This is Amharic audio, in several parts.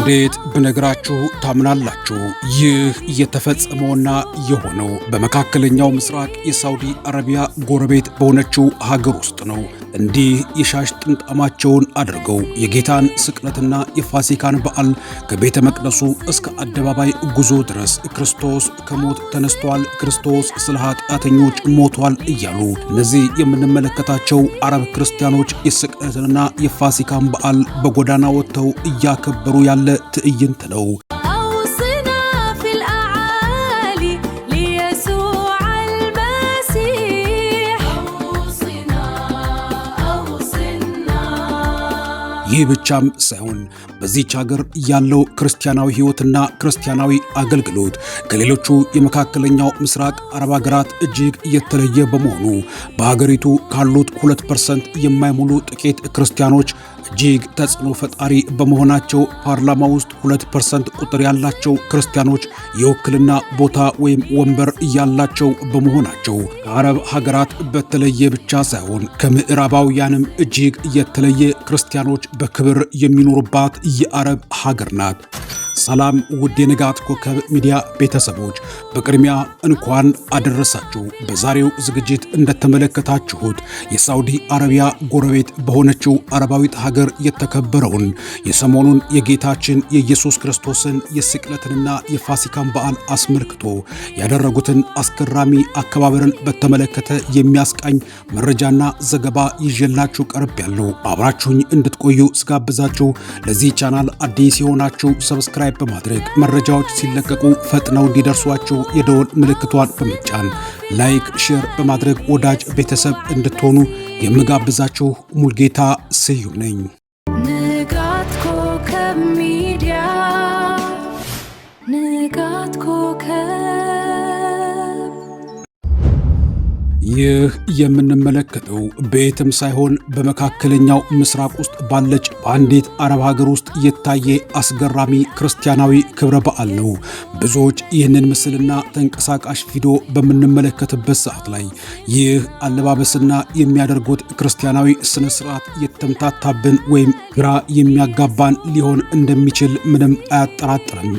እንዴት በነግራችሁ ታምናላችሁ? ይህ የተፈጸመውና የሆነው በመካከለኛው ምስራቅ የሳውዲ አረቢያ ጎረቤት በሆነችው ሀገር ውስጥ ነው። እንዲህ የሻሽ ጥምጣማቸውን አድርገው የጌታን ስቅለትና የፋሲካን በዓል ከቤተ መቅደሱ እስከ አደባባይ ጉዞ ድረስ ክርስቶስ ከሞት ተነስቷል፣ ክርስቶስ ስለ ኃጢአተኞች ሞቷል እያሉ እነዚህ የምንመለከታቸው አረብ ክርስቲያኖች የስቅለትንና የፋሲካን በዓል በጎዳና ወጥተው እያከበሩ ያለ ትዕይንት ነው። ይህ ብቻም ሳይሆን በዚህች ሀገር ያለው ክርስቲያናዊ ሕይወትና ክርስቲያናዊ አገልግሎት ከሌሎቹ የመካከለኛው ምስራቅ አረብ ሀገራት እጅግ የተለየ በመሆኑ በሀገሪቱ ካሉት 2% የማይሞሉ ጥቂት ክርስቲያኖች እጅግ ተጽዕኖ ፈጣሪ በመሆናቸው ፓርላማ ውስጥ 2% ቁጥር ያላቸው ክርስቲያኖች የውክልና ቦታ ወይም ወንበር ያላቸው በመሆናቸው ከአረብ ሀገራት በተለየ ብቻ ሳይሆን ከምዕራባውያንም እጅግ የተለየ ክርስቲያኖች በክብር የሚኖሩባት የአረብ ሀገር ናት። ሰላም ውድ የንጋት ኮከብ ሚዲያ ቤተሰቦች፣ በቅድሚያ እንኳን አደረሳችሁ። በዛሬው ዝግጅት እንደተመለከታችሁት የሳውዲ አረቢያ ጎረቤት በሆነችው አረባዊት ሀገር የተከበረውን የሰሞኑን የጌታችን የኢየሱስ ክርስቶስን የስቅለትንና የፋሲካን በዓል አስመልክቶ ያደረጉትን አስገራሚ አከባበርን በተመለከተ የሚያስቃኝ መረጃና ዘገባ ይዤላችሁ ቀርብ ያለው አብራችሁኝ እንድትቆዩ ስጋብዛችሁ፣ ለዚህ ቻናል አዲስ የሆናችሁ ሰብስክራይብ በማድረግ መረጃዎች ሲለቀቁ ፈጥነው እንዲደርሷችሁ የደወል ምልክቷን በመጫን ላይክ፣ ሼር በማድረግ ወዳጅ ቤተሰብ እንድትሆኑ የምጋብዛችሁ ሙልጌታ ስዩም ነኝ። ንጋት ኮከብ ሚዲያ፣ ንጋት ኮከብ። ይህ የምንመለከተው በየትም ሳይሆን በመካከለኛው ምስራቅ ውስጥ ባለች በአንዲት አረብ ሀገር ውስጥ የታየ አስገራሚ ክርስቲያናዊ ክብረ በዓል ነው። ብዙዎች ይህንን ምስልና ተንቀሳቃሽ ቪዲዮ በምንመለከትበት ሰዓት ላይ ይህ አለባበስና የሚያደርጉት ክርስቲያናዊ ስነ ስርዓት የተምታታብን ወይም ግራ የሚያጋባን ሊሆን እንደሚችል ምንም አያጠራጥርም።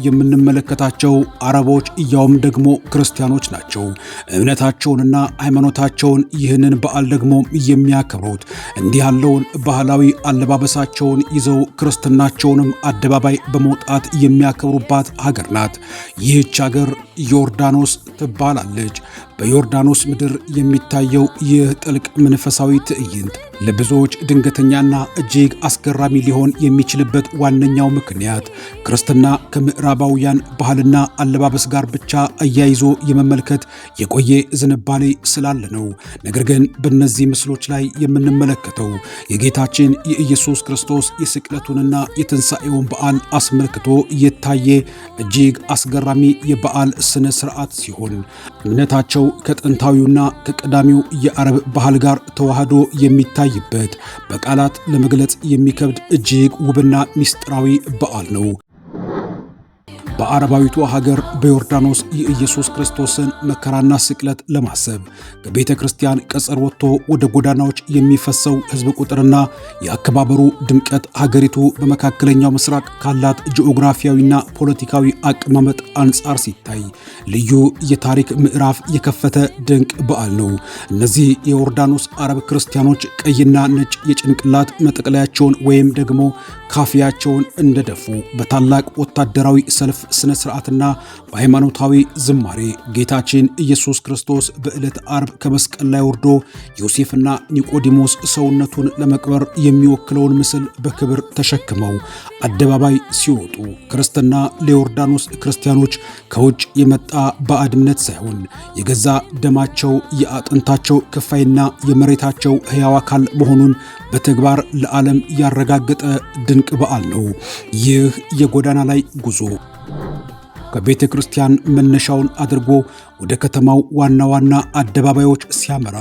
የምንመለከታቸው አረቦች ያውም ደግሞ ክርስቲያኖች ናቸው። እምነታቸውንና ሃይማኖታቸውን ይህንን በዓል ደግሞ የሚያከብሩት እንዲህ ያለውን ባህላዊ አለባበሳቸውን ይዘው ክርስትናቸውንም አደባባይ በመውጣት የሚያከብሩባት ሀገር ናት። ይህች ሀገር ዮርዳኖስ ትባላለች። በዮርዳኖስ ምድር የሚታየው ይህ ጥልቅ መንፈሳዊ ትዕይንት ለብዙዎች ድንገተኛና እጅግ አስገራሚ ሊሆን የሚችልበት ዋነኛው ምክንያት ክርስትና ከምዕራባውያን ባህልና አለባበስ ጋር ብቻ አያይዞ የመመልከት የቆየ ዝንባሌ ስላለ ነው። ነገር ግን በእነዚህ ምስሎች ላይ የምንመለከተው የጌታችን የኢየሱስ ክርስቶስ የስቅለቱንና የትንሣኤውን በዓል አስመልክቶ የታየ እጅግ አስገራሚ የበዓል ስነ ስርዓት ሲሆን እምነታቸው ከጥንታዊውና ከቀዳሚው የአረብ ባህል ጋር ተዋህዶ የሚታይበት በቃላት ለመግለጽ የሚከብድ እጅግ ውብና ሚስጥራዊ በዓል ነው። በአረባዊቱ ሀገር በዮርዳኖስ የኢየሱስ ክርስቶስን መከራና ስቅለት ለማሰብ ከቤተ ክርስቲያን ቀጸር ወጥቶ ወደ ጎዳናዎች የሚፈሰው ሕዝብ ቁጥርና የአከባበሩ ድምቀት ሀገሪቱ በመካከለኛው ምስራቅ ካላት ጂኦግራፊያዊና ፖለቲካዊ አቀማመጥ አንጻር ሲታይ ልዩ የታሪክ ምዕራፍ የከፈተ ድንቅ በዓል ነው። እነዚህ የዮርዳኖስ አረብ ክርስቲያኖች ቀይና ነጭ የጭንቅላት መጠቅለያቸውን ወይም ደግሞ ካፊያቸውን እንደደፉ በታላቅ ወታደራዊ ሰልፍ ስነ ስርዓትና በሃይማኖታዊ ዝማሬ ጌታችን ኢየሱስ ክርስቶስ በዕለት አርብ ከመስቀል ላይ ወርዶ ዮሴፍና ኒቆዲሞስ ሰውነቱን ለመቅበር የሚወክለውን ምስል በክብር ተሸክመው አደባባይ ሲወጡ ክርስትና ለዮርዳኖስ ክርስቲያኖች ከውጭ የመጣ ባዕድ እምነት ሳይሆን የገዛ ደማቸው የአጥንታቸው ክፋይና የመሬታቸው ሕያው አካል መሆኑን በተግባር ለዓለም ያረጋገጠ ድንቅ በዓል ነው። ይህ የጎዳና ላይ ጉዞ ከቤተ ክርስቲያን መነሻውን አድርጎ ወደ ከተማው ዋና ዋና አደባባዮች ሲያመራ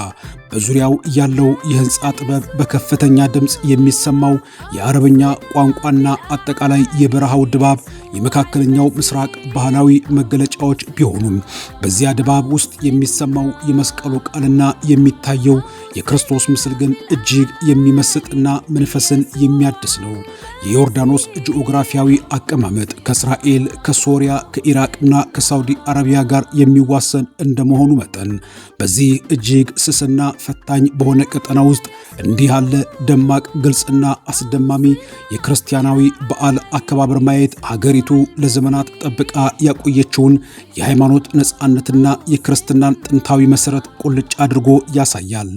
በዙሪያው ያለው የህንፃ ጥበብ በከፍተኛ ድምፅ የሚሰማው የአረብኛ ቋንቋና አጠቃላይ የበረሃው ድባብ የመካከለኛው ምስራቅ ባህላዊ መገለጫዎች ቢሆኑም በዚያ ድባብ ውስጥ የሚሰማው የመስቀሉ ቃልና የሚታየው የክርስቶስ ምስል ግን እጅግ የሚመስጥና መንፈስን የሚያድስ ነው። የዮርዳኖስ ጂኦግራፊያዊ አቀማመጥ ከእስራኤል፣ ከሶሪያ፣ ከኢራቅና ከሳውዲ አረቢያ ጋር የሚዋሰን እንደመሆኑ መጠን በዚህ እጅግ ስስና ፈታኝ በሆነ ቀጠና ውስጥ እንዲህ ያለ ደማቅ፣ ግልጽና አስደማሚ የክርስቲያናዊ በዓል አከባበር ማየት ሀገሪቱ ለዘመናት ጠብቃ ያቆየችውን የሃይማኖት ነጻነትና የክርስትናን ጥንታዊ መሠረት ቁልጭ አድርጎ ያሳያል።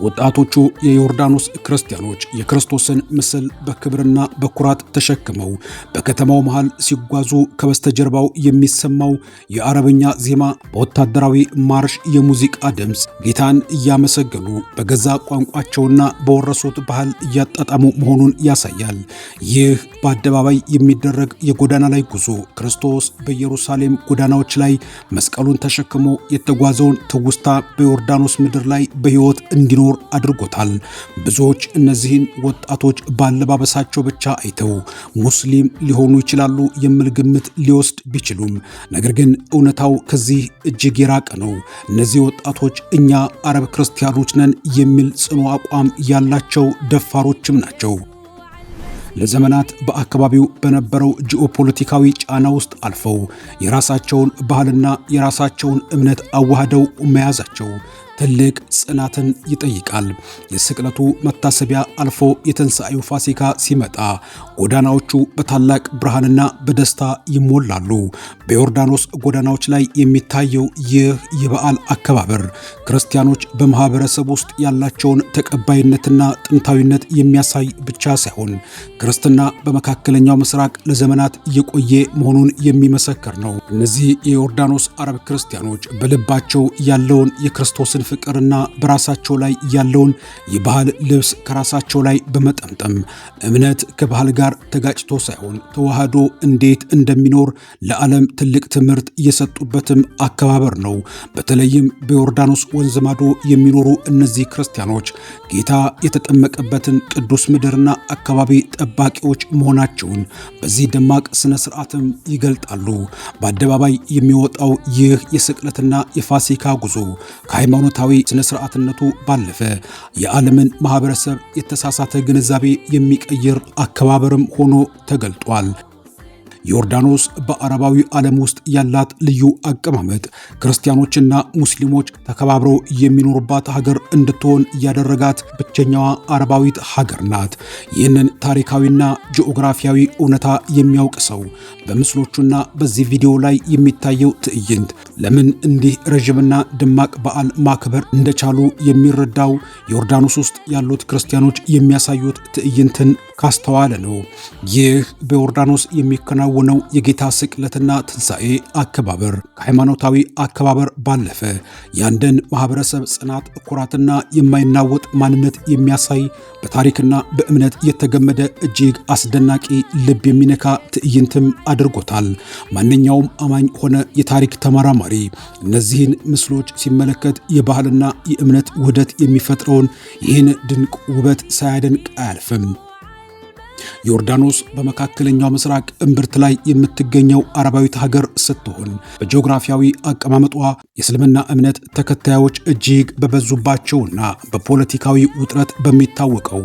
ወጣቶቹ የዮርዳኖስ ክርስቲያኖች የክርስቶስን ምስል በክብርና በኩራት ተሸክመው በከተማው መሃል ሲጓዙ ከበስተጀርባው የሚሰማው የአረብኛ ዜማ፣ በወታደራዊ ማርሽ የሙዚቃ ድምፅ ጌታን እያመሰገኑ በገዛ ቋንቋቸውና በወረሱት ባህል እያጣጣሙ መሆኑን ያሳያል። ይህ በአደባባይ የሚደረግ የጎዳና ላይ ጉዞ ክርስቶስ በኢየሩሳሌም ጎዳናዎች ላይ መስቀሉን ተሸክሞ የተጓዘውን ትውስታ በዮርዳኖስ ምድር ላይ በሕይወት እንዲኖር አድርጎታል። ብዙዎች እነዚህን ወጣቶች ባለባበሳቸው ብቻ አይተው ሙስሊም ሊሆኑ ይችላሉ የሚል ግምት ሊወስድ ቢችሉም ነገር ግን እውነታው ከዚህ እጅግ የራቀ ነው። እነዚህ ወጣቶች እኛ አረብ ክርስቲያኖች ነን የሚል ጽኑ አቋም ያላቸው ደፋሮችም ናቸው። ለዘመናት በአካባቢው በነበረው ጂኦፖለቲካዊ ጫና ውስጥ አልፈው የራሳቸውን ባህልና የራሳቸውን እምነት አዋህደው መያዛቸው ትልቅ ጽናትን ይጠይቃል። የስቅለቱ መታሰቢያ አልፎ የትንሣኤው ፋሲካ ሲመጣ ጎዳናዎቹ በታላቅ ብርሃንና በደስታ ይሞላሉ። በዮርዳኖስ ጎዳናዎች ላይ የሚታየው ይህ የበዓል አከባበር ክርስቲያኖች በማህበረሰብ ውስጥ ያላቸውን ተቀባይነትና ጥንታዊነት የሚያሳይ ብቻ ሳይሆን ክርስትና በመካከለኛው ምስራቅ ለዘመናት የቆየ መሆኑን የሚመሰክር ነው። እነዚህ የዮርዳኖስ አረብ ክርስቲያኖች በልባቸው ያለውን የክርስቶስን ፍቅርና በራሳቸው ላይ ያለውን የባህል ልብስ ከራሳቸው ላይ በመጠምጠም እምነት ከባህል ጋር ተጋጭቶ ሳይሆን ተዋህዶ እንዴት እንደሚኖር ለዓለም ትልቅ ትምህርት የሰጡበትም አከባበር ነው። በተለይም በዮርዳኖስ ወንዝ ማዶ የሚኖሩ እነዚህ ክርስቲያኖች ጌታ የተጠመቀበትን ቅዱስ ምድርና አካባቢ ጠባቂዎች መሆናቸውን በዚህ ደማቅ ስነ ስርዓትም ይገልጣሉ። በአደባባይ የሚወጣው ይህ የስቅለትና የፋሲካ ጉዞ ከሃይማኖታዊ ስነ ስርዓትነቱ ባለፈ የዓለምን ማህበረሰብ የተሳሳተ ግንዛቤ የሚቀይር አከባበርም ሆኖ ተገልጧል። ዮርዳኖስ በአረባዊ ዓለም ውስጥ ያላት ልዩ አቀማመጥ ክርስቲያኖችና ሙስሊሞች ተከባብረው የሚኖሩባት ሀገር እንድትሆን ያደረጋት ብቸኛዋ አረባዊት ሀገር ናት። ይህንን ታሪካዊና ጂኦግራፊያዊ እውነታ የሚያውቅ ሰው በምስሎቹና በዚህ ቪዲዮ ላይ የሚታየው ትዕይንት ለምን እንዲህ ረዥምና ደማቅ በዓል ማክበር እንደቻሉ የሚረዳው ዮርዳኖስ ውስጥ ያሉት ክርስቲያኖች የሚያሳዩት ትዕይንትን ካስተዋለ ነው። ይህ በዮርዳኖስ የሚከናወነው የጌታ ስቅለትና ትንሣኤ አከባበር ከሃይማኖታዊ አከባበር ባለፈ የአንድን ማህበረሰብ ጽናት፣ ኩራትና የማይናወጥ ማንነት የሚያሳይ በታሪክና በእምነት የተገመደ እጅግ አስደናቂ ልብ የሚነካ ትዕይንትም አድርጎታል። ማንኛውም አማኝ ሆነ የታሪክ ተመራማሪ እነዚህን ምስሎች ሲመለከት የባህልና የእምነት ውህደት የሚፈጥረውን ይህን ድንቅ ውበት ሳያደንቅ አያልፍም። ዮርዳኖስ በመካከለኛው ምስራቅ እምብርት ላይ የምትገኘው አረባዊት ሀገር ስትሆን በጂኦግራፊያዊ አቀማመጧ የእስልምና እምነት ተከታዮች እጅግ በበዙባቸውና በፖለቲካዊ ውጥረት በሚታወቀው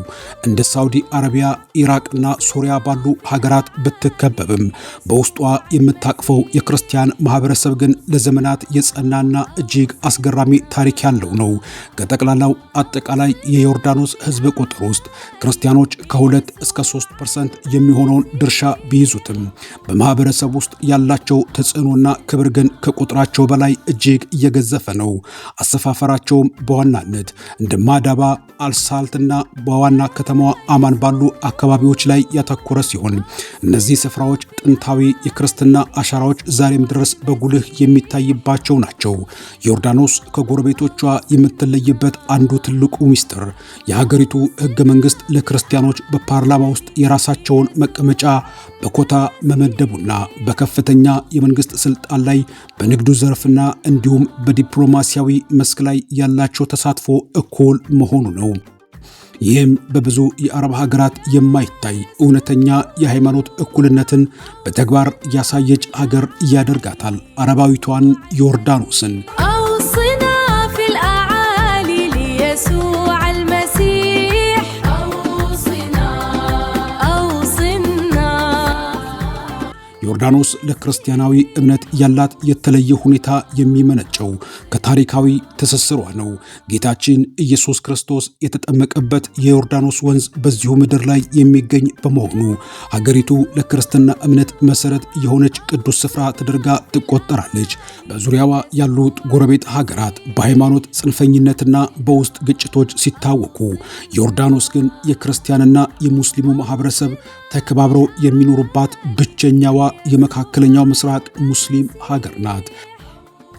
እንደ ሳውዲ አረቢያ፣ ኢራቅና ሶሪያ ባሉ ሀገራት ብትከበብም በውስጧ የምታቅፈው የክርስቲያን ማህበረሰብ ግን ለዘመናት የጸናና እጅግ አስገራሚ ታሪክ ያለው ነው። ከጠቅላላው አጠቃላይ የዮርዳኖስ ሕዝብ ቁጥር ውስጥ ክርስቲያኖች ከ2 እስከ 3% የሚሆነውን ድርሻ ቢይዙትም በማህበረሰብ ውስጥ ያላቸው ተጽዕኖና ክብር ግን ከቁጥራቸው በላይ እጅግ እየገዘፈ ነው። አሰፋፈራቸውም በዋናነት እንደ ማዳባ፣ አልሳልትና በዋና ከተማዋ አማን ባሉ አካባቢዎች ላይ ያተኮረ ሲሆን እነዚህ ስፍራዎች ጥንታዊ የክርስትና አሻራዎች ዛሬም ድረስ በጉልህ የሚታይባቸው ናቸው። ዮርዳኖስ ከጎረቤቶቿ የምትለይበት አንዱ ትልቁ ሚስጥር የሀገሪቱ ህገ መንግስት ለክርስቲያኖች በፓርላማ ውስጥ የራሳቸውን መቀመጫ በኮታ መመደቡና በከፍተኛ የመንግስት ስልጣን ላይ በንግዱ ዘርፍና እንዲሁም በዲፕሎማሲያዊ መስክ ላይ ያላቸው ተሳትፎ እኩል መሆኑ ነው። ይህም በብዙ የአረብ ሀገራት የማይታይ እውነተኛ የሃይማኖት እኩልነትን በተግባር ያሳየች ሀገር ያደርጋታል አረባዊቷን ዮርዳኖስን። ዮርዳኖስ ለክርስቲያናዊ እምነት ያላት የተለየ ሁኔታ የሚመነጨው ከታሪካዊ ትስስሯ ነው። ጌታችን ኢየሱስ ክርስቶስ የተጠመቀበት የዮርዳኖስ ወንዝ በዚሁ ምድር ላይ የሚገኝ በመሆኑ ሀገሪቱ ለክርስትና እምነት መሰረት የሆነች ቅዱስ ስፍራ ተደርጋ ትቆጠራለች። በዙሪያዋ ያሉት ጎረቤት ሀገራት በሃይማኖት ጽንፈኝነትና በውስጥ ግጭቶች ሲታወቁ፣ ዮርዳኖስ ግን የክርስቲያንና የሙስሊሙ ማህበረሰብ ተከባብረው የሚኖሩባት ብቸኛዋ የመካከለኛው ምስራቅ ሙስሊም ሀገር ናት።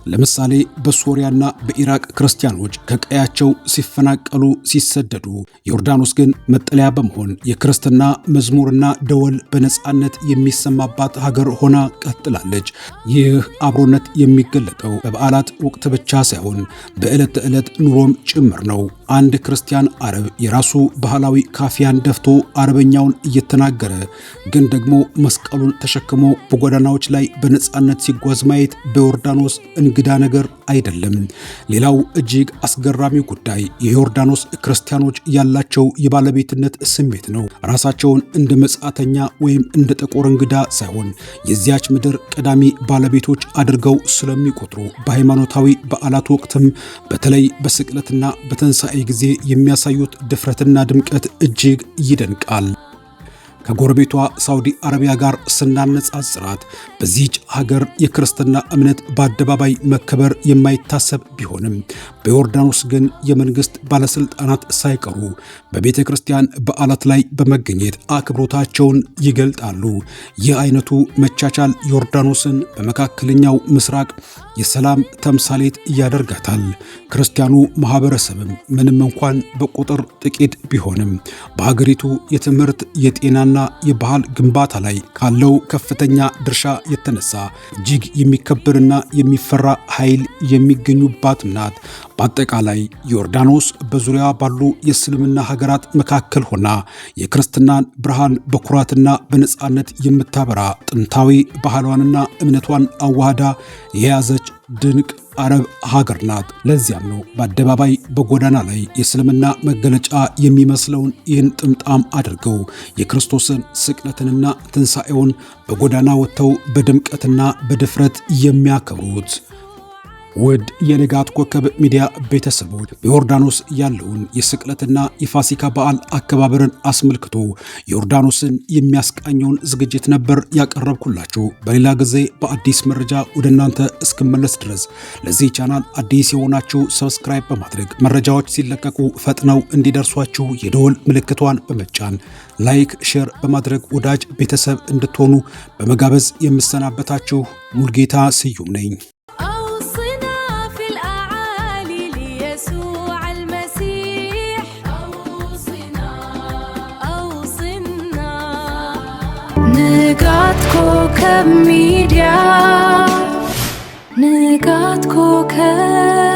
ለምሳሌ በሶሪያና በኢራቅ ክርስቲያኖች ከቀያቸው ሲፈናቀሉ ሲሰደዱ፣ ዮርዳኖስ ግን መጠለያ በመሆን የክርስትና መዝሙርና ደወል በነጻነት የሚሰማባት ሀገር ሆና ቀጥላለች። ይህ አብሮነት የሚገለጠው በበዓላት ወቅት ብቻ ሳይሆን በዕለት ተዕለት ኑሮም ጭምር ነው። አንድ ክርስቲያን አረብ የራሱ ባህላዊ ካፊያን ደፍቶ አረበኛውን እየተናገረ ግን ደግሞ መስቀሉን ተሸክሞ በጎዳናዎች ላይ በነጻነት ሲጓዝ ማየት በዮርዳኖስ እንግዳ ነገር አይደለም። ሌላው እጅግ አስገራሚ ጉዳይ የዮርዳኖስ ክርስቲያኖች ያላቸው የባለቤትነት ስሜት ነው። ራሳቸውን እንደ መጻተኛ ወይም እንደ ጥቁር እንግዳ ሳይሆን የዚያች ምድር ቀዳሚ ባለቤቶች አድርገው ስለሚቆጥሩ በሃይማኖታዊ በዓላት ወቅትም በተለይ በስቅለትና በትንሣኤ ጊዜ የሚያሳዩት ድፍረትና ድምቀት እጅግ ይደንቃል። ከጎረቤቷ ሳውዲ አረቢያ ጋር ስናነጻጽራት በዚህች ሀገር የክርስትና እምነት በአደባባይ መከበር የማይታሰብ ቢሆንም በዮርዳኖስ ግን የመንግስት ባለስልጣናት ሳይቀሩ በቤተ ክርስቲያን በዓላት ላይ በመገኘት አክብሮታቸውን ይገልጣሉ። ይህ አይነቱ መቻቻል ዮርዳኖስን በመካከለኛው ምስራቅ የሰላም ተምሳሌት ያደርጋታል። ክርስቲያኑ ማህበረሰብም ምንም እንኳን በቁጥር ጥቂት ቢሆንም በሀገሪቱ የትምህርት የጤናና የባህል ግንባታ ላይ ካለው ከፍተኛ ድርሻ የተነሳ እጅግ የሚከበርና የሚፈራ ኃይል የሚገኙባት ናት። በአጠቃላይ ዮርዳኖስ በዙሪያ ባሉ የእስልምና ሀገራት መካከል ሆና የክርስትናን ብርሃን በኩራትና በነጻነት የምታበራ ጥንታዊ ባህሏንና እምነቷን አዋህዳ የያዘች ድንቅ አረብ ሀገር ናት። ለዚያም ነው በአደባባይ በጎዳና ላይ የእስልምና መገለጫ የሚመስለውን ይህን ጥምጣም አድርገው የክርስቶስን ስቅለትንና ትንሣኤውን በጎዳና ወጥተው በድምቀትና በድፍረት የሚያከብሩት። ውድ የንጋት ኮከብ ሚዲያ ቤተሰቦች በዮርዳኖስ ያለውን የስቅለትና የፋሲካ በዓል አከባበርን አስመልክቶ ዮርዳኖስን የሚያስቃኘውን ዝግጅት ነበር ያቀረብኩላችሁ። በሌላ ጊዜ በአዲስ መረጃ ወደ እናንተ እስክመለስ ድረስ ለዚህ ቻናል አዲስ የሆናችሁ ሰብስክራይብ በማድረግ መረጃዎች ሲለቀቁ ፈጥነው እንዲደርሷችሁ የደወል ምልክቷን በመጫን ላይክ፣ ሼር በማድረግ ወዳጅ ቤተሰብ እንድትሆኑ በመጋበዝ የምሰናበታችሁ ሙልጌታ ስዩም ነኝ። ንጋት ኮከብ ሚዲያ ንጋት ኮከብ